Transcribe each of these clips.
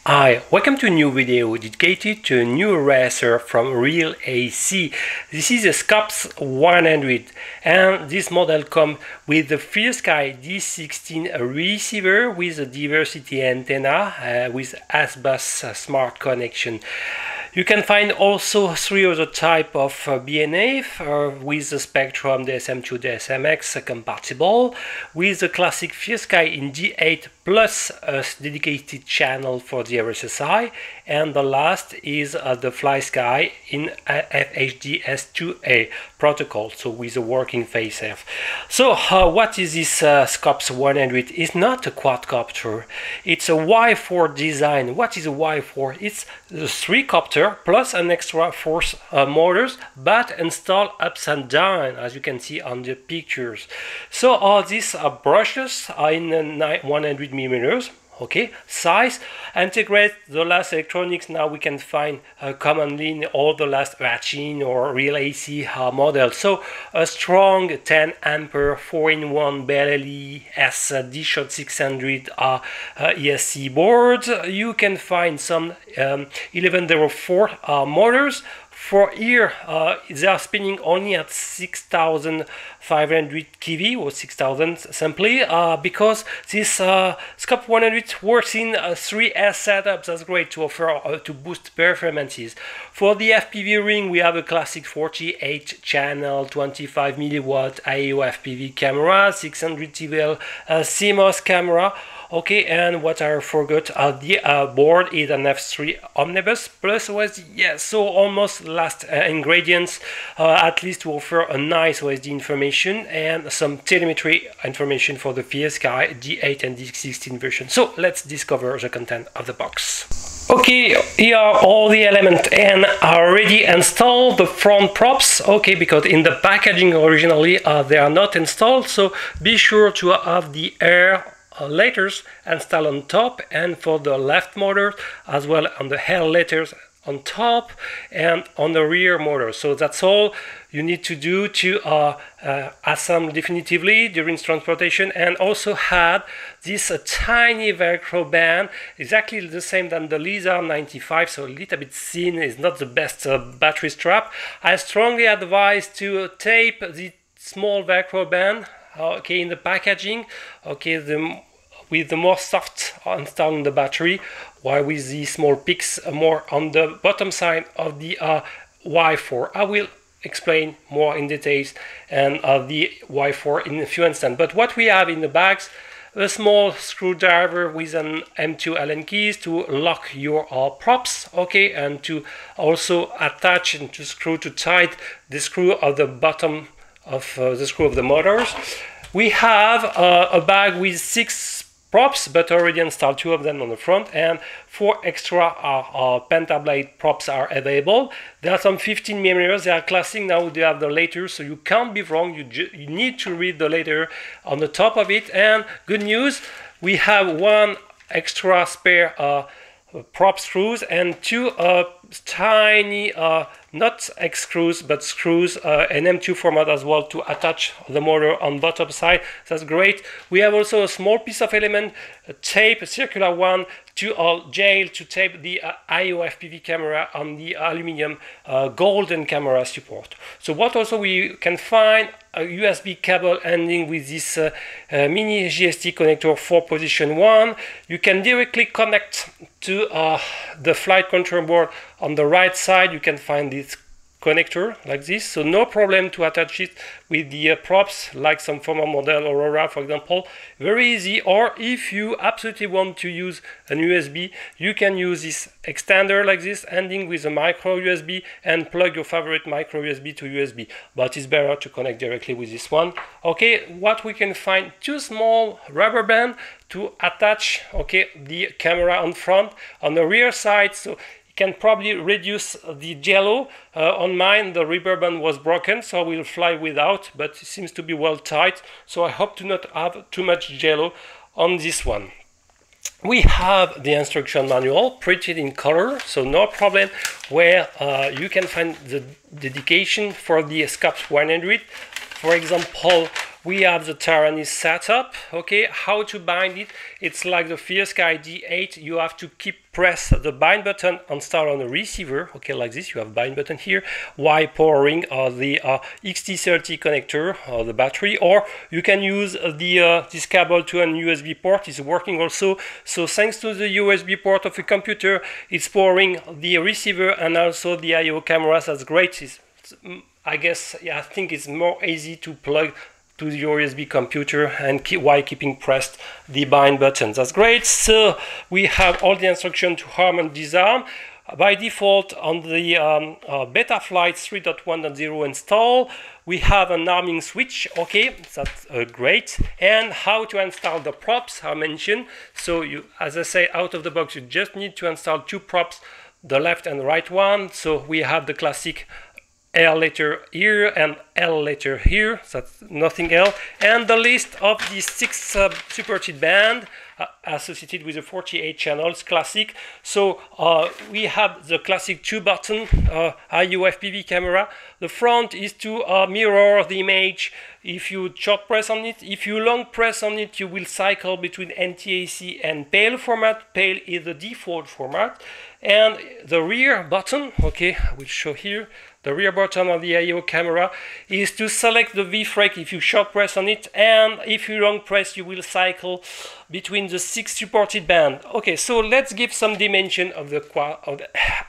Hi, welcome to a new video dedicated to a new racer from RealAcc. This is a Scops 100 and this model comes with the FreeSky D16 receiver with a diversity antenna with S-Bus smart connection. You can find also three other type of BNA with the Spectrum DSM2 DSMX compatible, with the classic FreeSky in D8 plus a dedicated channel for the RSSI, and the last is the FlySky in FHD-S2A protocol, so with a working face-off. So what is this Scops 100? It's not a quadcopter, it's a Y4 design. What is a Y4? It's the 3-copter plus an extra 4 motors, but installed ups and down, as you can see on the pictures. So all these brushes are in 100 millimeters. Okay, size, integrate the last electronics. Now we can find commonly in all the last Ratchin or RealAcc models. So a strong 10 ampere 4-in-1 BLE S D-Shot 600 ESC boards. You can find some 1104 motors. For here, they are spinning only at 6,500 kV or 6,000 simply because this Scops 100 works in 3S setups. That's great to offer to boost performances. For the FPV ring, we have a classic 48 channel 25 milliwatt IO FPV camera, 600 TVL CMOS camera. Okay, and what I forgot, the board is an F3 Omnibus plus OSD. Yes, so almost last ingredients, at least to offer a nice OSD information and some telemetry information for the FreeSky D8 and D16 version. So let's discover the content of the box. Okay, here are all the elements and are already installed. The front props, okay, because in the packaging originally they are not installed, so be sure to have the air letters installed on top, and for the left motor as well on the L letters on top and on the rear motor. So that's all you need to do to assemble definitively during transportation, and also had this tiny Velcro band, exactly the same than the Lizard 95, so a little bit thin, is not the best battery strap. I strongly advise to tape the small Velcro band, okay, in the packaging, okay, with the more soft installing the battery, while with the small picks more on the bottom side of the Y4. I will explain more in details and the Y4 in a few instants. But what we have in the bags, a small screwdriver with an M2 Allen keys to lock your props, okay, and to also attach and to screw to tight the screw of the bottom of the screw of the motors. We have a bag with 6 props, but already installed 2 of them on the front, and 4 extra pentablade props are available. There are some 15 millimeters. They are classic. Now they have the letters, so you can't be wrong. You need to read the letter on the top of it. And good news, we have 1 extra spare prop screws and 2 tiny not X screws but screws, an M2 format as well, to attach the motor on bottom side. That's great. We have also a small piece of element, a tape, a circular one, to gel to tape the IO FPV camera on the aluminum golden camera support. So what also we can find, a USB cable ending with this mini GST connector for position 1. You can directly connect to the flight control board on the right side. You can find this connector like this, so no problem to attach it with the props, like some former model Aurora, for example. Very easy. Or if you absolutely want to use an USB, you can use this extender like this, ending with a micro USB, and plug your favorite micro USB to USB. But it's better to connect directly with this one. Okay, what we can find, 2 small rubber band to attach, okay, the camera on front, on the rear side, so can probably reduce the jello. On mine, the rubber band was broken, so I will fly without, but it seems to be well tight, so I hope to not have too much jello on this one. We have the instruction manual printed in color, so no problem, where you can find the dedication for the Scops 100. For example, we have the Taranis setup. Okay, how to bind it? It's like the FierSky D8. You have to press the bind button and start on the receiver. Okay, like this. You have bind button here while powering the XT30 connector or the battery, or you can use this cable to an USB port. It's working also. So thanks to the USB port of a computer, it's powering the receiver and also the I/O cameras. That's great. I guess, yeah, I think it's more easy to plug to the USB computer and while keeping pressed the bind button. That's great. So we have all the instructions to arm and disarm. By default, on the Betaflight 3.1.0 install, we have an arming switch. Okay, that's great. And how to install the props I mentioned. So you, as I say, out of the box, you just need to install 2 props, the left and right one. So we have the classic L letter here and L letter here, that's nothing else, and the list of the 6 supported band associated with the 48 channels classic. So we have the classic 2-button I/O FPV camera. The front is to mirror the image. If you short press on it, if you long press on it, you will cycle between NTSC and PAL format. PAL is the default format. And the rear button, okay, I will show here. The rear button of the I/O camera is to select the V frame if you short press on it, and if you long press, you will cycle between the 6 supported band. Okay, so let's give some dimension of the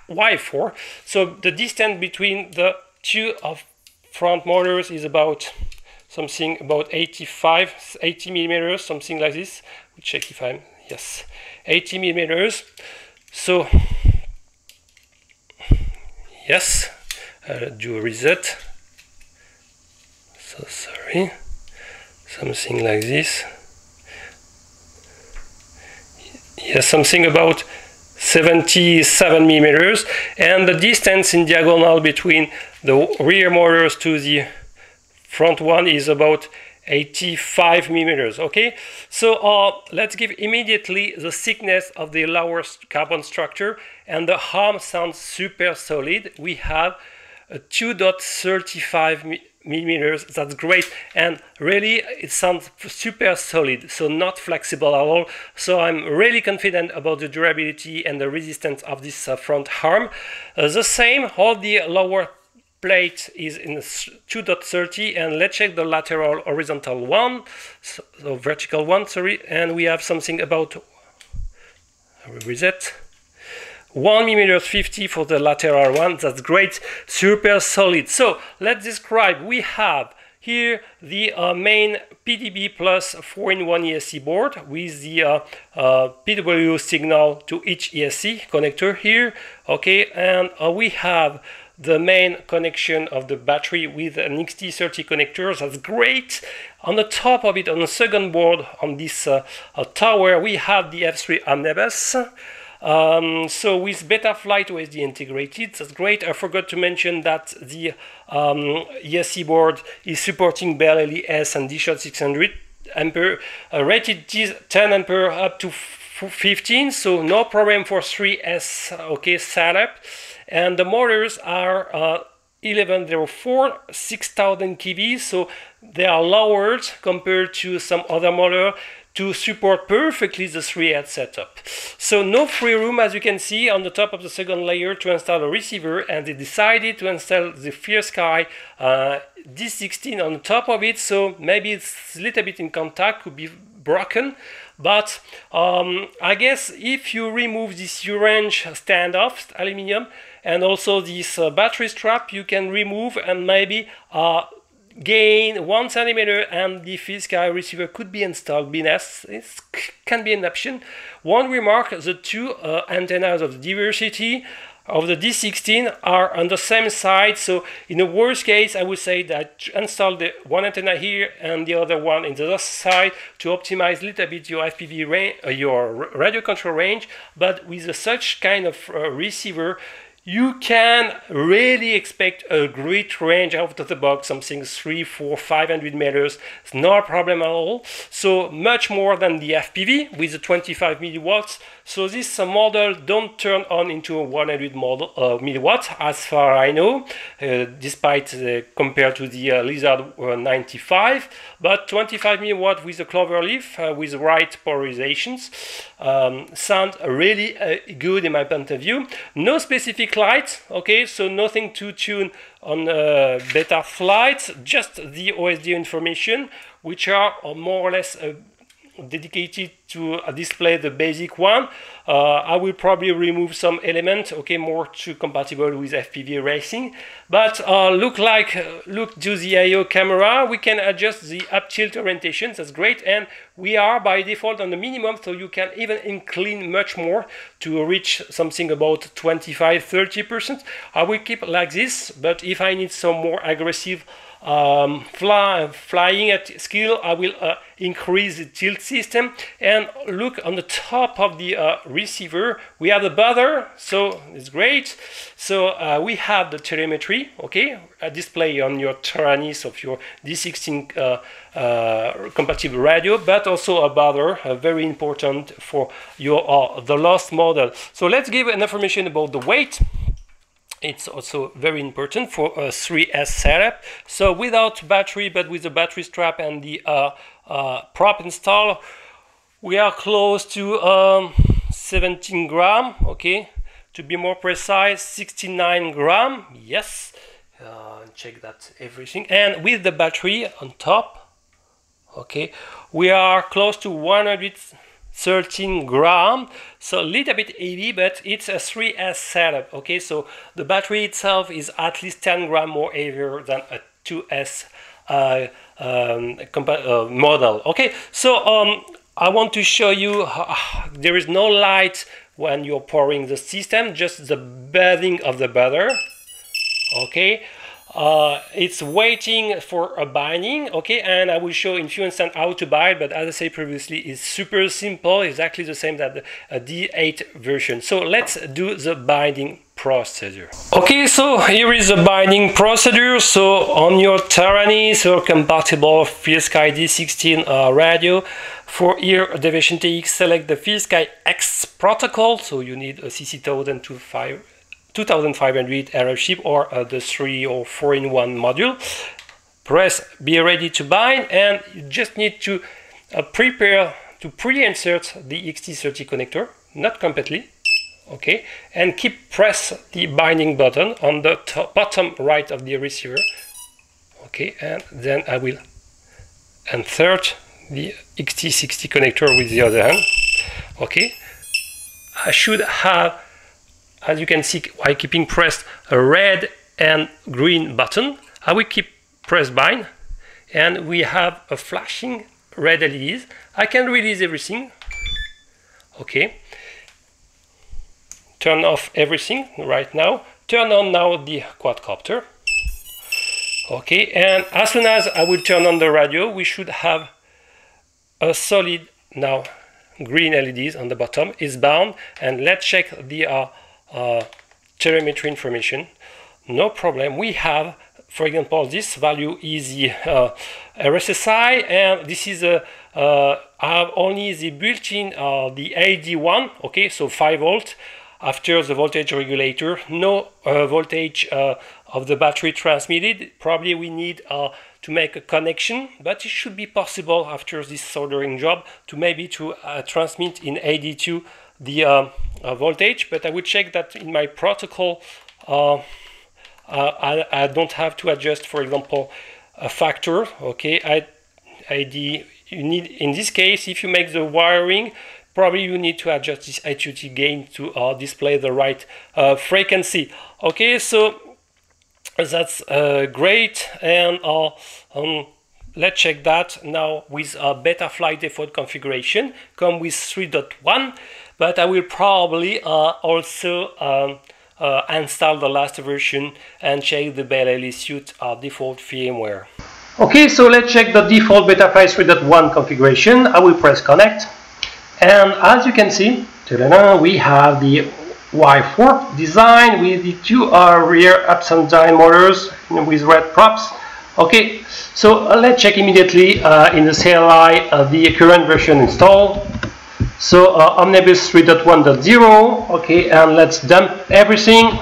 Y4. So the distance between the 2 front motors is about something about 80 millimeters, something like this. We'll check if I'm, yes, 80 millimeters. So, yes. Do a reset. So sorry, something like this. Yes, something about 77 millimeters, and the distance in diagonal between the rear motors to the front one is about 85 millimeters. Okay, so let's give immediately the thickness of the lower carbon structure, and the arm sounds super solid. We have 2.35 millimeters. That's great, and really it sounds super solid, so not flexible at all. So I'm really confident about the durability and the resistance of this front arm. The same, all the lower plate is in 2.30, and let's check the lateral horizontal one, so vertical one, sorry, and we have something about, I will reset, 1 mm 50 for the lateral one. That's great, super solid. So let's describe. We have here the main PDB plus 4-in-1 ESC board with the PW signal to each ESC connector here. Okay, and we have the main connection of the battery with an XT30 connector. That's great. On the top of it, on the second board on this tower, we have the F3 omnibus. So with Betaflight OSD integrated, that's great. I forgot to mention that the ESC board is supporting Bell LES and D-Shot 600 ampere, rated 10 ampere up to 15, so no problem for 3S okay setup. And the motors are 1104, 6000 kV, so they are lowered compared to some other motor to support perfectly the 3S setup. So no free room, as you can see, on the top of the second layer to install a receiver, and they decided to install the FierSky D16 on the top of it, so maybe it's a little bit in contact, could be broken, but I guess if you remove this orange standoff aluminium and also this battery strap, you can remove and maybe gain 1 centimeter, and the FierSky receiver could be installed. It can be an option. One remark: the 2 antennas of diversity of the D16 are on the same side, so in the worst case, I would say that install the one antenna here and the other one in the other side to optimize a little bit your FPV range, your radio control range. But with such kind of receiver, you can really expect a great range out of the box, something 3, 4, 500 meters. It's not a problem at all. So much more than the FPV with the 25 milliwatts. So this model don't turn on into a 100 milliwatt as far I know, despite compared to the Lizard 95. But 25 milliwatt with the cloverleaf with right polarizations sound really good in my point of view. No specific light, okay, so nothing to tune on beta flights, just the OSD information, which are more or less dedicated to display the basic one. I will probably remove some element, okay, more to compatible with FPV racing. But look to the IO camera, we can adjust the up tilt orientation. That's great, and we are by default on the minimum, so you can even incline much more to reach something about 25-30%. I will keep like this, but if I need some more aggressive flying at skill, I will increase the tilt system. And look on the top of the receiver, we have the buzzer, so it's great. So we have the telemetry, okay, a display on your Taranis of your D16 compatible radio, but also a buzzer, very important for your the last model. So let's give an information about the weight. It's also very important for a 3S setup. So without battery, but with the battery strap and the prop install, we are close to 17 gram, okay? To be more precise, 69 gram, yes. Check that everything. And with the battery on top, okay, we are close to 113 gram, so a little bit heavy, but it's a 3S setup, okay? So the battery itself is at least 10 gram more heavier than a 2S model, okay? So I want to show you there is no light when you're powering the system, just the buzzing of the buzzer, okay? It's waiting for a binding, okay, and I will show in few instants how to bind, but as I said previously, it's super simple, exactly the same as the D8 version. So let's do the binding procedure. Okay, so here is the binding procedure. So on your Taranis or compatible FieldSky D16 radio, for ear deviation TX, select the FieldSky X protocol, so you need a CC1000 2500 RF chip or the 3 or 4-in-1 module. Press be ready to bind, and you just need to prepare to pre-insert the XT30 connector, not completely, okay, and keep press the binding button on the bottom right of the receiver, okay, and then I will insert the XT60 connector with the other hand, okay. I should have, as you can see, while keeping pressed a red and green button, I will keep press bind, and we have a flashing red LEDs. I can release everything, okay. Turn off everything right now. Turn on now the quadcopter, okay. And as soon as I will turn on the radio, we should have a solid now green LEDs on the bottom is bound, and let's check the telemetry information. No problem. We have, for example, this value is the RSSI, and this is I have only the built-in the AD1, okay, so 5 volt after the voltage regulator. No voltage of the battery transmitted. Probably we need to make a connection, but it should be possible after this soldering job to maybe to transmit in AD2 the voltage, but I will check that in my protocol. I don't have to adjust, for example, a factor, okay. You need, in this case, if you make the wiring, probably you need to adjust this HUT gain to display the right frequency, okay. So that's great, and let's check that now with a beta flight default configuration. Come with 3.1, but I will probably also install the last version and check the BLLE suite default firmware. Okay, so let's check the default beta flight 3.1 configuration. I will press connect, and as you can see, we have the Y4 design with the two rear upside down motors with red props. Okay, so let's check immediately in the CLI the current version installed. So Omnibus 3.1.0. okay, and let's dump everything.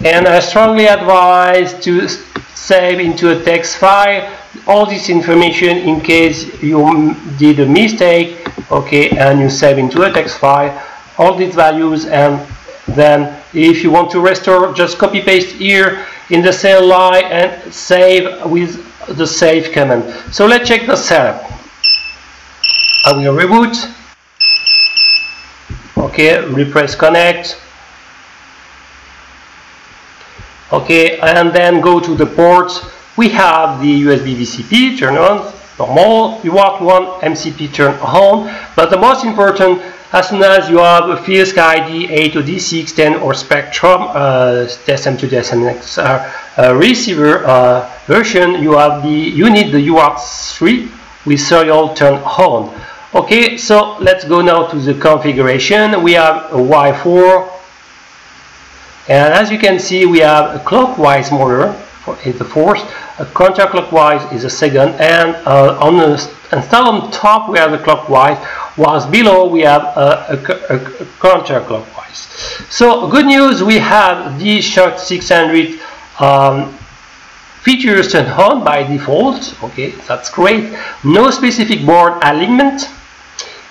And I strongly advise to save into a text file all this information in case you did a mistake, okay, and you save into a text file all these values, and then if you want to restore, just copy paste here in the CLI and save with the save command. So let's check the setup. I will reboot. Okay, repress connect. Okay, and then go to the ports. We have the USB VCP turn on, normal, UART 1 MCP turn on, but the most important, as soon as you have a FISC ID 8 or D6, 10 or Spectrum DSM2 DSMX receiver version, you need the UART 3 with serial turn on. Okay, so let's go now to the configuration. We have a Y4. And as you can see, we have a clockwise motor is the first, a counterclockwise is the second, and installed on top we have the clockwise, whilst below we have a counterclockwise. So good news, we have the SHOT 600 features turned on by default. Okay, that's great. No specific board alignment.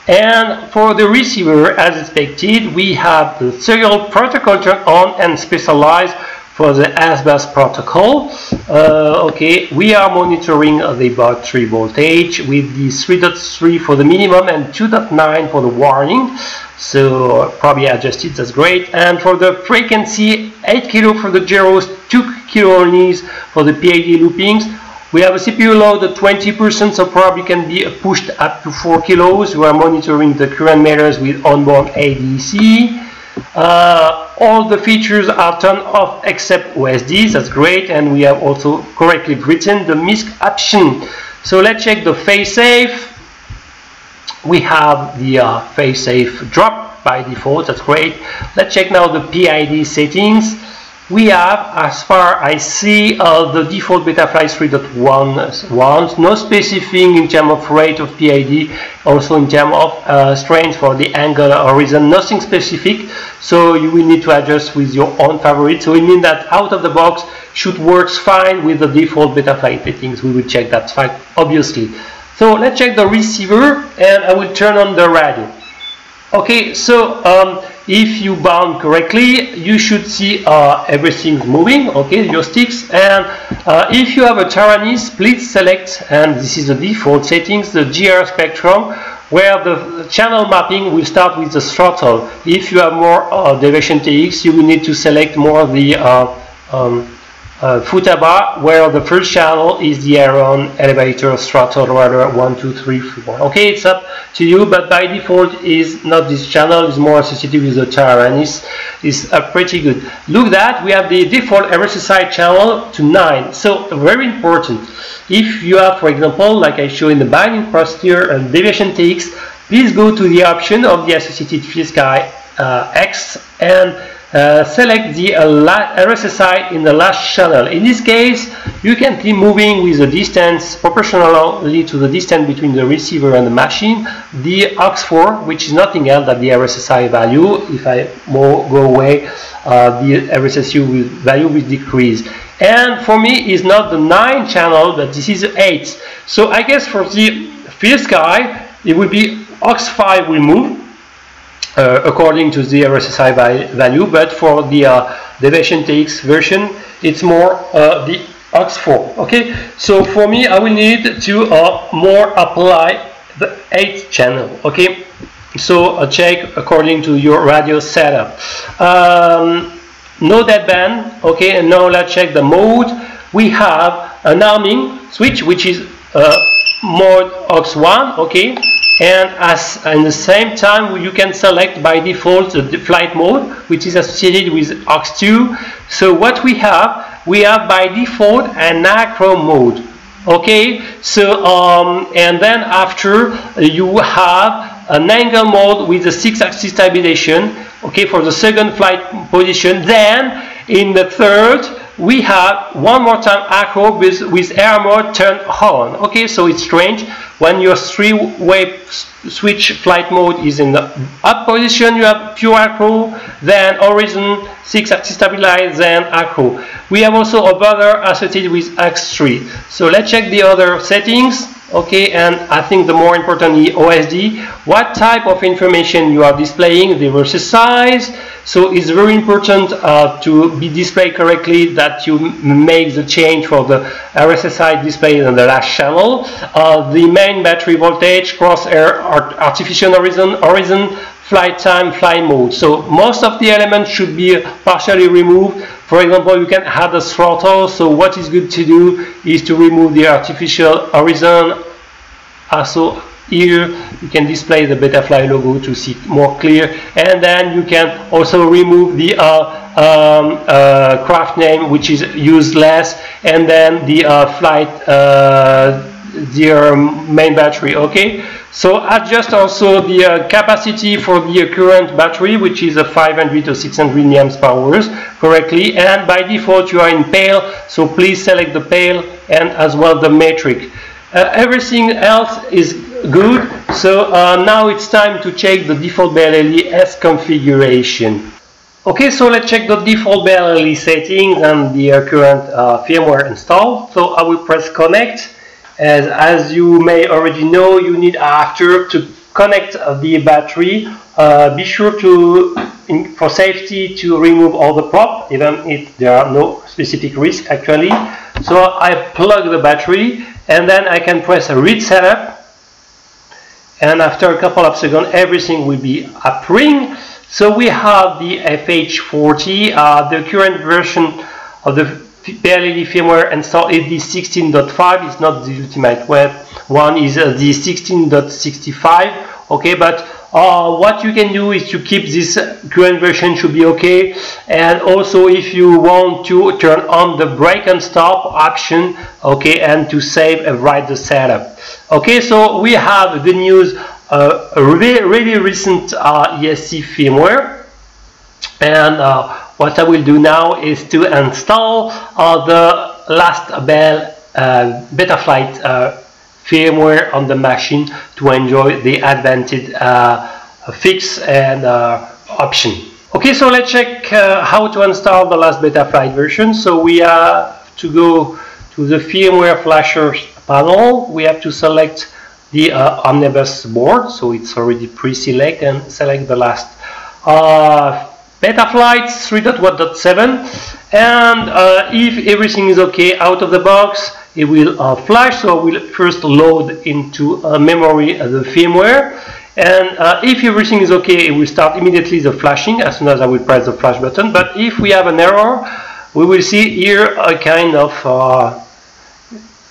And for the receiver, as expected, we have the serial protocol turned on and specialized for the S-bus protocol. Okay, we are monitoring the battery voltage with the 3.3 for the minimum and 2.9 for the warning. So probably adjusted, that's great. And for the frequency, 8 kilo for the gyros, 2 kilo only for the PID loopings. We have a CPU load at 20%, so probably can be pushed up to 4 kilos. We are monitoring the current meters with onboard ADC. All the features are turned off except OSD, that's great, and we have also correctly written the MISC option. So let's check the phase safe. We have the phase safe drop by default, that's great. Let's check now the PID settings. We have, as far as I see, the default Betaflight 3.1, no specific in terms of rate of PID, also in terms of strength for the angle or horizon, nothing specific, so you will need to adjust with your own favorite. So it means that out of the box should work fine with the default Betaflight settings. We will check that fine, obviously. So let's check the receiver, and I will turn on the radio. Okay, so if you bound correctly, you should see everything's moving, okay, your sticks. And if you have a Taranis, please select, and this is the default settings, the GR spectrum, where the channel mapping will start with the throttle. If you have more deviation TX, you will need to select more of the Futaba, where the first channel is the Aeron elevator throttle, rather 1, 2, 3, 4. Okay, it's up to you, but by default is not this channel, is more associated with the Taranis. Is pretty good. Look that we have the default RSSI channel to 9. So very important. If you have, for example, like I show in the binding procedure and deviation TX, please go to the option of the associated FISC X and select the RSSI in the last channel. In this case, you can keep moving with the distance proportionally to the distance between the receiver and the machine. The aux4, which is nothing else than the RSSI value. If I go away, the RSSI value will decrease. And for me, it's not the 9 channel, but this is the 8. So I guess for the FISC, it will be aux5 will move according to the RSSI value, but for the deviation TX version, it's more the aux4. Okay, so for me, I will need to more apply the 8th channel. Okay, so check according to your radio setup. No deadband. Okay, and now let's check the mode. We have an arming switch, which is mode aux1. Okay. And as in the same time, you can select by default the flight mode, which is associated with aux2. So what we have by default an acro mode. Okay, so and then after you have an angle mode with a 6-axis stabilization, okay, for the second flight position. Then in the third, we have one more time acro with air mode turned on. Okay, so it's strange. When your 3-way switch flight mode is in the up position, you have pure acro, then horizon, 6-axis stabilized, then acro. We have also a buzzer associated with X3. So let's check the other settings. Okay, and I think the more important is OSD. What type of information you are displaying, the versus size. So it's very important to be displayed correctly, that you make the change for the RSSI display on the last channel. The main battery voltage, crosshair, artificial horizon, flight time, flight mode. So most of the elements should be partially removed. For example, you can add a throttle. So what is good to do is to remove the artificial horizon. Also here you can display the Betafly logo to see more clear, and then you can also remove the craft name, which is useless, and then the flight main battery. Okay, so adjust also the capacity for the current battery, which is a 500 or 600 mAh correctly, and by default you are in pale, so please select the pale and as well the metric. Everything else is good, so now it's time to check the default BLLE configuration. Okay, so let's check the default BLLE settings and the current firmware installed. So I will press connect. As you may already know, you need after to connect the battery. Be sure to, for safety, to remove all the prop, even if there are no specific risk actually. So I plug the battery, and then I can press read setup, and after a couple of seconds everything will be upring. So we have the FH40, the current version of the BLLE firmware installed is the 16.5. It's not the ultimate one, is the 16.65. okay, but what you can do is to keep this current version, should be okay. And also if you want to turn on the break and stop option, okay, and to save and write the setup. Okay, so we have good news, a really recent ESC firmware, and what I will do now is to install the last Betaflight firmware on the machine to enjoy the advanced fix and option. Okay, so let's check how to install the last Betaflight version. So we have to go to the firmware flasher panel. We have to select the omnibus board, so it's already pre-select, and select the last Betaflight 3.1.7, and if everything is okay out of the box, it will flash. So I will first load into memory the firmware, and if everything is okay, it will start immediately the flashing as soon as I will press the flash button. But if we have an error, we will see here a kind of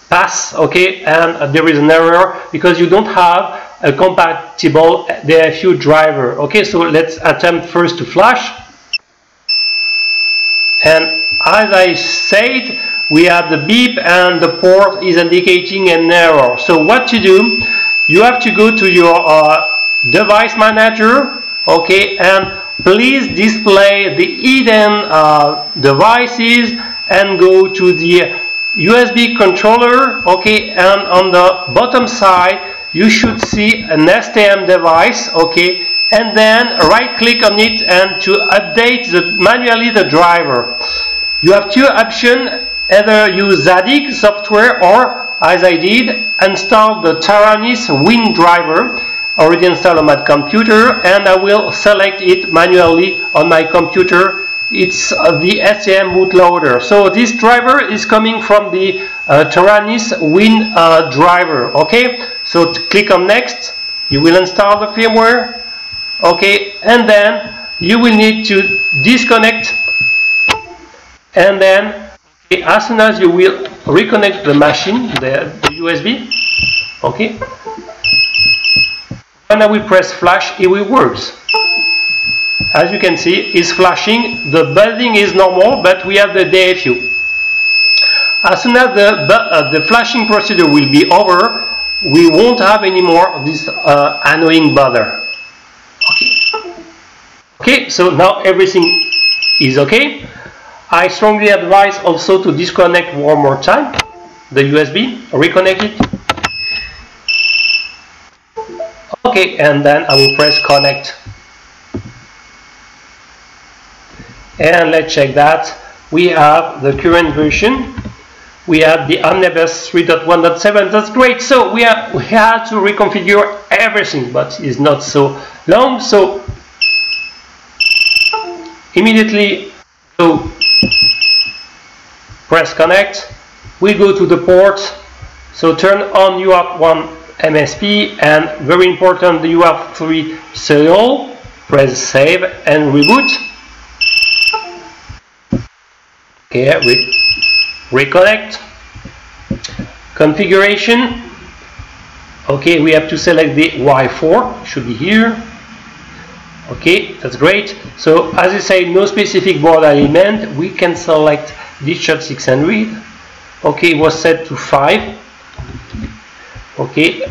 pass, okay, and there is an error because you don't have a compatible DFU driver. Okay, so let's attempt first to flash, and as I said, we have the beep and the port is indicating an error. So what to do? You have to go to your device manager, okay, and please display the hidden devices and go to the USB controller, okay, and on the bottom side you should see an STM device, okay, and then right click on it and to update manually the driver. You have two options: either use Zadig software or, as I did, install the Taranis Win driver, already installed on my computer, and I will select it manually on my computer. It's the STM bootloader. So this driver is coming from the Taranis Win driver. Okay, so to click on next, you will install the firmware. Okay, and then you will need to disconnect, and then as soon as you will reconnect the machine, the USB, okay, when I will press flash, it will work. As you can see, it's flashing. The buzzing is normal, but we have the DFU. As soon as the flashing procedure will be over, we won't have any more of this annoying bother. Okay, so now everything is okay. I strongly advise also to disconnect one more time the USB, reconnect it. Okay, and then I will press connect. And let's check that. We have the current version. We have the Omnibus 3.1.7. That's great. So we had to reconfigure everything, but it's not so long. So immediately go press connect. We go to the port. So turn on UART1 MSP, and very important, the UART3 serial. Press save and reboot. Okay, reconnect. Configuration. Okay, we have to select the Y4, should be here. Okay, that's great. So as I say, no specific board element. We can select Discharge 600. Okay, it was set to 5. Okay,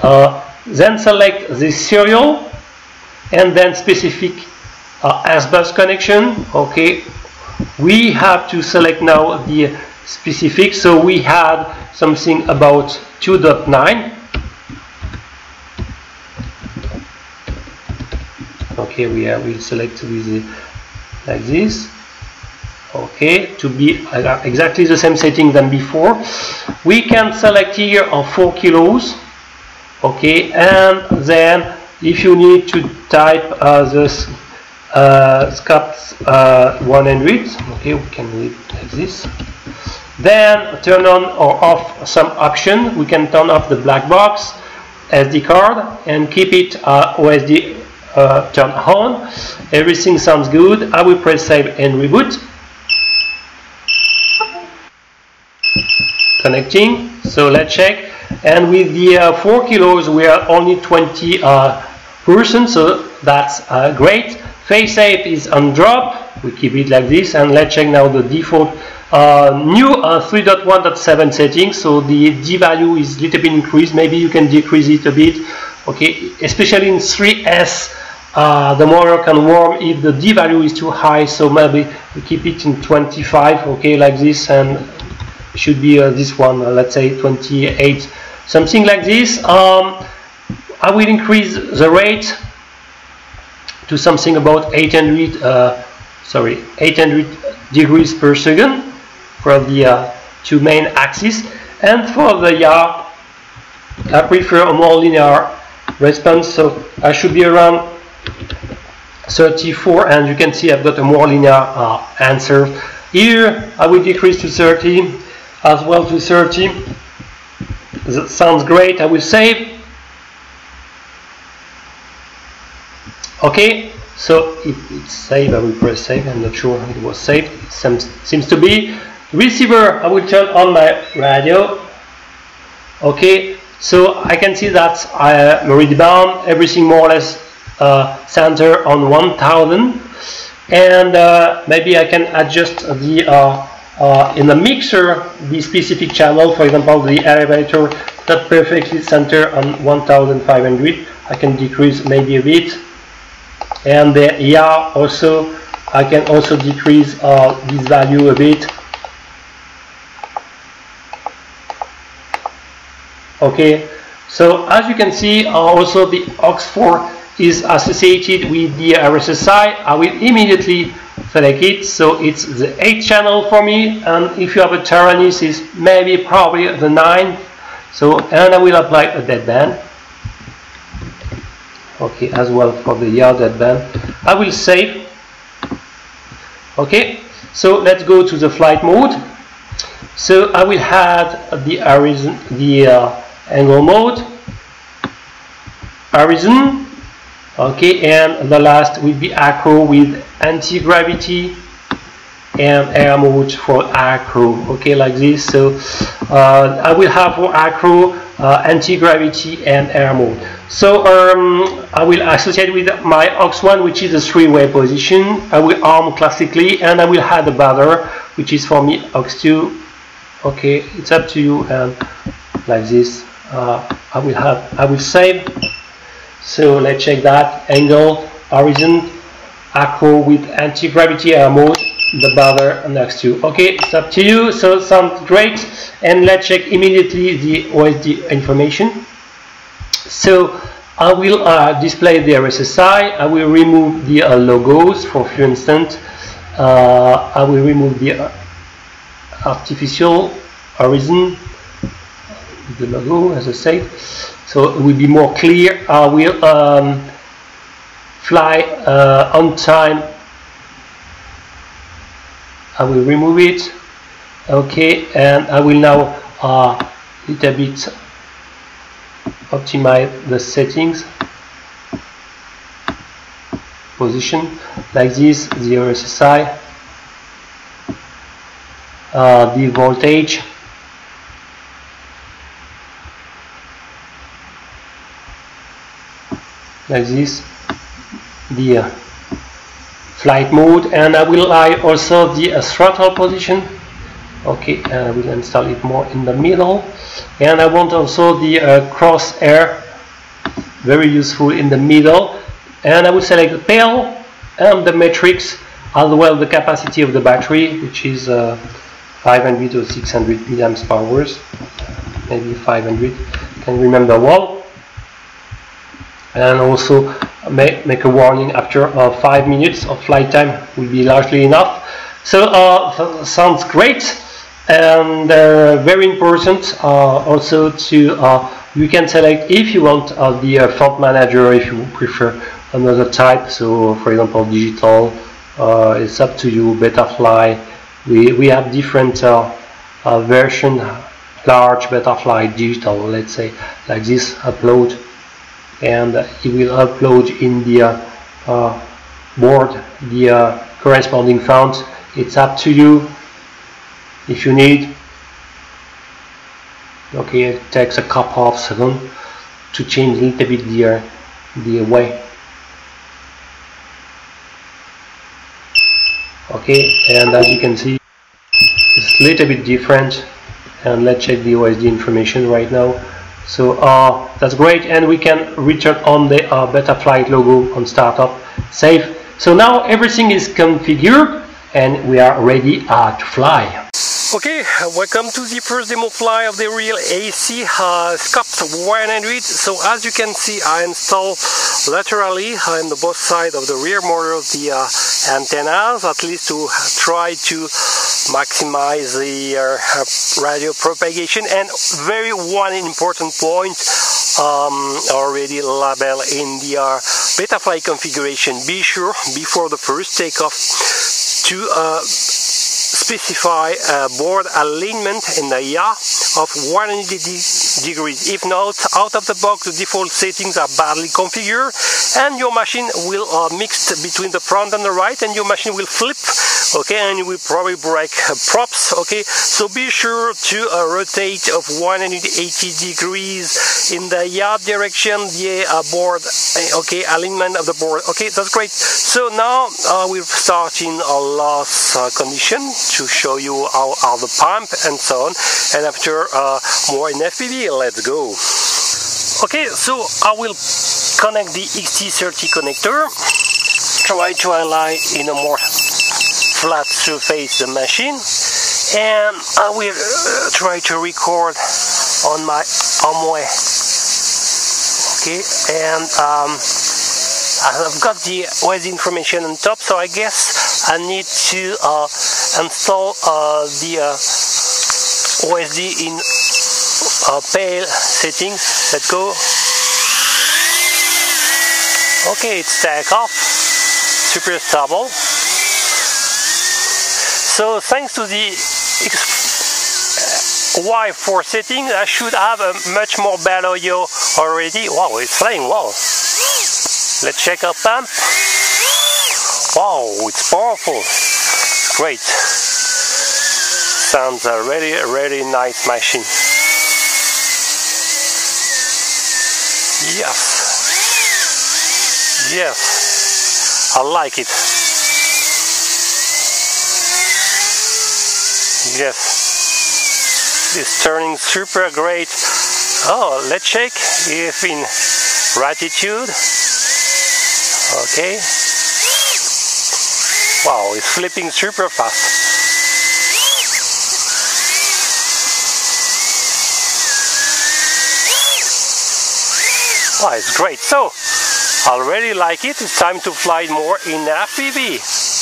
then select the serial and then specific S-bus connection. Okay, we have to select now the specific. So we had something about 2.9. Okay, we'll select with like this. Okay, to be exactly the same setting than before. We can select here 4 kilos. Okay, and then if you need to type this Scops 100, okay, we can leave it like this. Then turn on or off some option. We can turn off the black box, SD card, and keep it OSD turned on. Everything sounds good. I will press save and reboot. Connecting. So let's check. And with the 4 kilos, we are only 20%, so that's great. Phase safe is on drop. We keep it like this, and let's check now the default new 3.1.7 settings. So the D value is a little bit increased. Maybe you can decrease it a bit. Okay, especially in 3S, the motor can warm if the D value is too high. So maybe we keep it in 25. Okay, like this, and should be this one. Let's say 28, something like this. I will increase the rate to something about 800 degrees per second for the two main axes, and for the yaw, I prefer a more linear response, so I should be around 34, and you can see I've got a more linear answer. Here I will decrease to 30, as well to 30. That sounds great. I will save. Okay, so if it's saved, I will press save. I'm not sure it was saved. It seems to be. Receiver, I will turn on my radio. Okay, so I can see that I'm already bound. Everything more or less center on 1000. And maybe I can adjust the in the mixer the specific channel. For example, the elevator not perfectly center on 1500. I can decrease maybe a bit. And the yaw also, I can also decrease this value a bit. Okay, so as you can see, also the aux4 is associated with the RSSI. I will immediately select it, so it's the 8th channel for me, and if you have a Taranis, it's maybe probably the 9th. So, and I will apply a deadband. Okay, as well for the yaw deadband. I will save. Okay, so let's go to the flight mode. So I will add the horizon, the angle mode, horizon. Okay, and the last will be acro with anti-gravity and air mode for acro. Okay, like this. So I will have for acro anti-gravity and air mode. So I will associate with my aux1, which is a 3-way position. I will arm classically, and I will add a buzzer, which is for me aux2. Okay, it's up to you, and like this. I will save. So let's check that. Angle, horizon, acro with anti-gravity air mode, the buzzer next to. Okay, it's up to you. So sounds great. And let's check immediately the OSD information. So I will display the RSSI. I will remove the logos for a few instants. I will remove the artificial horizon, the logo, as I said, so it will be more clear. I will fly on time. I will remove it. Okay, and I will now little bit optimize the settings, position like this, the RSSI, the voltage, like this, the flight mode, and I will add also the throttle position. Okay, I will install it more in the middle, and I want also the crosshair, very useful in the middle, and I will select the pale and the matrix, as well the capacity of the battery, which is 500 or 600 milliamps per hour, maybe 500, can remember well, and also make a warning after 5 minutes of flight time will be largely enough. So sounds great. And very important also to you can select if you want the font manager, if you prefer another type. So for example digital, it's up to you. Betafly, we have different version, large, Betafly, digital, let's say like this. Upload, and it will upload in the board the corresponding font. It's up to you if you need. Okay, it takes a couple of seconds to change a little bit the way. Okay, and as you can see, it's a little bit different. And let's check the OSD information right now. So that's great, and we can return on the Betaflight logo on startup. Save. So now everything is configured, and we are ready to fly. Okay, welcome to the first demo fly of the RealAcc Scops 100. So as you can see, I installed laterally on the both sides of the rear motor the antennas, at least to try to maximize the radio propagation. And very one important point, already labeled in the Betafly configuration, be sure before the first takeoff to specify board alignment in the yaw of 180 degrees. If not, out of the box the default settings are badly configured, and your machine will mix between the front and the right, and your machine will flip. Okay, and you will probably break props. Okay, so be sure to rotate of 180 degrees in the yaw direction, the board, okay, alignment of the board. Okay, that's great. So now we're starting a last condition to show you how are the pump and so on, and after more in FPV, let's go. Okay, so I will connect the XT30 connector, try to align in a more flat surface the machine, and I will try to record on my arm way. Okay, and I've got the OSD information on top, so I guess I need to install the OSD in pale settings. Let's go. Okay, it's take off, super stable. So thanks to the Y4 setting, I should have a much more better yaw already. Wow, it's flying well. Let's check our pump. Wow, it's powerful. Great. Sounds a really nice machine. Yes. Yes. I like it. Yes. It's turning super great. Oh, let's check if in right attitude. Okay. Wow, it's flipping super fast. Wow, it's great. So, I really like it. It's time to fly more in FPV.